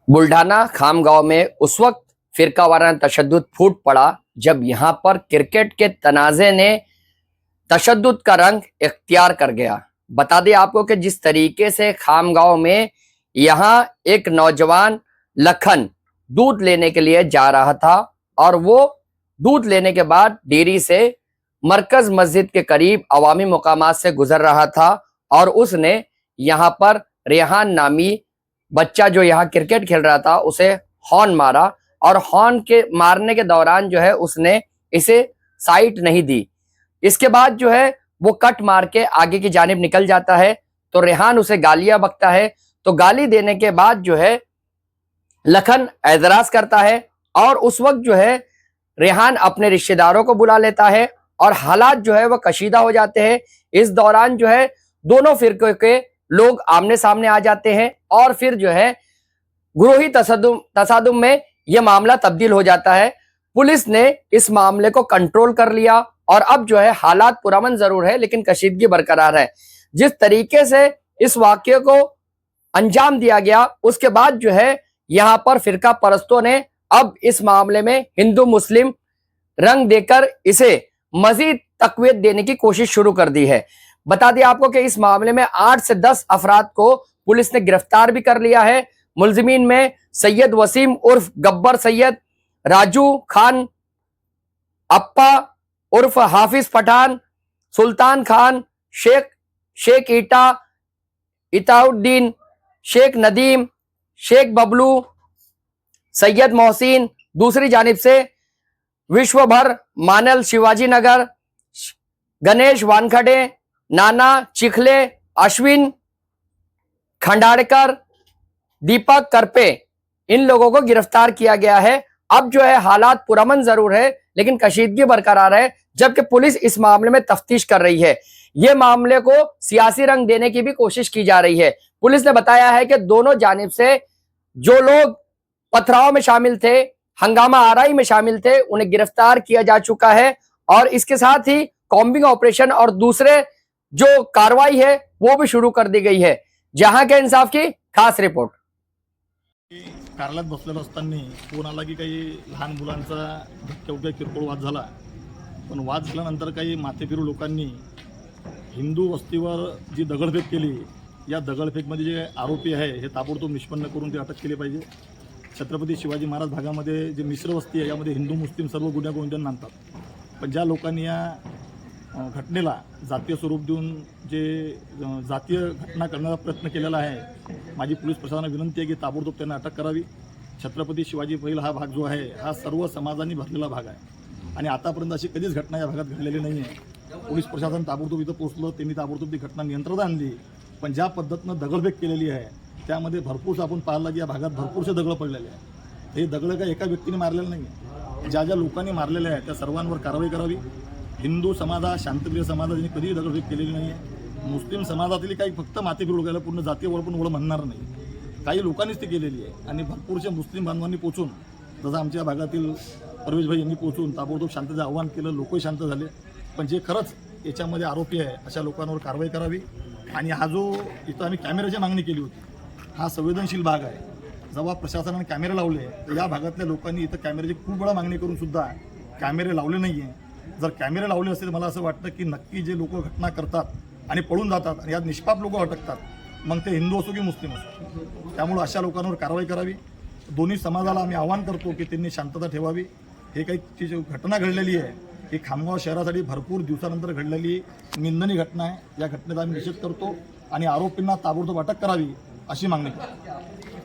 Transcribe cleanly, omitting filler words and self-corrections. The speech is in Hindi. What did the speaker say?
बुल्ढाना खामगांव में उस वक्त फिरका वाराना तशद्दुद फूट पड़ा जब यहां पर क्रिकेट के तनाज़े ने तशद्दुद का रंग इख्तियार कर गया। बता दें आपको कि जिस तरीके से खामगांव में यहां एक नौजवान लखन दूध लेने के लिए जा रहा था और वो दूध लेने के बाद डेयरी से मरकज मस्जिद के करीब अवामी मुकामात से गुजर रहा था और उसने यहां पर रेहान नामी बच्चा जो यहाँ क्रिकेट खेल रहा था उसे हॉर्न मारा और हॉर्न के मारने के दौरान जो है उसने इसे साइट नहीं दी। इसके बाद जो है वो कट मार के आगे की जानिब निकल जाता है तो रेहान उसे गालियां बकता है। तो गाली देने के बाद जो है लखन एतराज करता है और उस वक्त जो है रेहान अपने रिश्तेदारों को बुला लेता है और हालात जो है वह कशीदा हो जाते हैं। इस दौरान जो है दोनों फिरके के लोग आमने सामने आ जाते हैं और फिर जो है गुरोही तसादुम में यह मामला तब्दील हो जाता है। पुलिस ने इस मामले को कंट्रोल कर लिया और अब जो है हालात पुरअमन जरूर है लेकिन कशीदगी बरकरार है। जिस तरीके से इस वाकये को अंजाम दिया गया उसके बाद जो है यहाँ पर फिरका परस्तों ने अब इस मामले में हिंदू मुस्लिम रंग देकर इसे मजीद तकवीत देने की कोशिश शुरू कर दी है। बता दें आपको कि इस मामले में 8 से 10 अफराद को पुलिस ने गिरफ्तार भी कर लिया है। मुलजिमीन में सैयद वसीम उर्फ गब्बर सैयद, राजू खान अप्पा उर्फ हाफिज पठान, सुल्तान खान, शेख ईटा, इताउद्दीन, शेख नदीम, शेख बबलू, सैयद मोहसिन, दूसरी जानिब से विश्वभर, मानल शिवाजी नगर, गणेश वानखड़े, नाना चिखले, अश्विन खंडाड़कर, दीपक करपे, इन लोगों को गिरफ्तार किया गया है। अब जो है हालात पुरअमन जरूर है लेकिन कशीदगी बरकरार है जबकि पुलिस इस मामले में तफ्तीश कर रही है। ये मामले को सियासी रंग देने की भी कोशिश की जा रही है। पुलिस ने बताया है कि दोनों जानिब से जो लोग पथराव में शामिल थे, हंगामा आराई में शामिल थे, उन्हें गिरफ्तार किया जा चुका है और इसके साथ ही कॉम्बिंग ऑपरेशन और दूसरे जो कार्रवाई है वो भी शुरू कर दी गई है। जहां के इंसाफ की खास रिपोर्ट। कार्यालयात बसलेलो असताना फोन आला की काही लहान मुलांचा धक्क्या किरकोळ वाद झाला, पण वाद झाल्यानंतर काही माथेफिरू लोकांनी हिंदू वस्तीवर जी दगडफेक केली, या दगडफेकमध्ये जे आरोपी आहे हे ताबडतोब निष्पन्न करून ते अटक केले पाहिजे। छत्रपती शिवाजी महाराज भागामध्ये जे मिश्र वस्ती आहे यामध्ये हिंदू मुस्लिम सर्व गुन्हेगार मानतात, पण ज्या लोकांनी या घटनेला जातीय स्वरूप देऊन जे जातीय घटना करण्याचा प्रयत्न केलेला आहे, माझी पोलीस प्रशासनाला विनंती आहे की ताबडतोब त्यांना अटक करावी। छत्रपती शिवाजी पहिल हा भाग जो आहे हा सर्व समाजांनी भरलेला भाग आहे आणि आतापर्यंत अशी कधीच घटना या भागात घडलेली नाही आहे। पोलीस प्रशासन ताबडतोब इथं पोहोचलं, त्यांनी ताबडतोब ती घटना नियंत्रणात आणली, पण ज्या पद्धतीनं दगडफेक केलेली आहे त्यामध्ये भरपूर आपण पाहिलं की या भागात भरपूरसे दगड पडलेले आहेत। हे दगड काय एका व्यक्तीने मारलेले नाही आहे, ज्या ज्या लोकांनी मारलेले आहे त्या सर्वांवर कारवाई करावी। हिंदू समाज हा शांतप्रिय समाज आहे, कधीही दगडफेक केलेली नाही आहे। मुस्लिम समाजातील काही फक्त माथेफिरू लोकांना पूर्ण जातीय पण ओळख म्हणणार नाही, काही लोकांनीच ती केलेली आहे आणि भरपूरशा मुस्लिम बांधवांनी पोचून, जसं आमच्या भागातील परवेशभाई यांनी पोचून ताबडतोब शांततेचं आव्हान केलं, लोकही शांत झाले। पण जे खरंच याच्यामध्ये आरोपी आहे अशा लोकांवर कारवाई करावी। आणि हा जो इथं आम्ही कॅमेऱ्याची मागणी केली होती, हा संवेदनशील भाग आहे। जेव्हा प्रशासनाने कॅमेरे लावले तर या भागातल्या लोकांनी इथं कॅमेऱ्याची खूप वेळा मागणी करून सुद्धा कॅमेरे लावले नाही आहे। जर कॅमेरे लावले असते तर मला असं वाटतं की नक्की जे लोक घटना करतात आणि पळून जातात आणि यात निष्पाप लोक अटकतात, मग ते हिंदू असो की मुस्लिम असो, त्यामुळे अशा लोकांवर कारवाई करावी। दोन्ही समाजाला आम्ही आवाहन करतो की त्यांनी शांतता ठेवावी। हे काही जी घटना घडलेली आहे ही खामगाव शहरासाठी भरपूर दिवसानंतर घडलेली निंदनीय घटना आहे। या घटनेचा आम्ही निषेध करतो आणि आरोपींना ताबडतोब अटक करावी अशी मागणी करतो।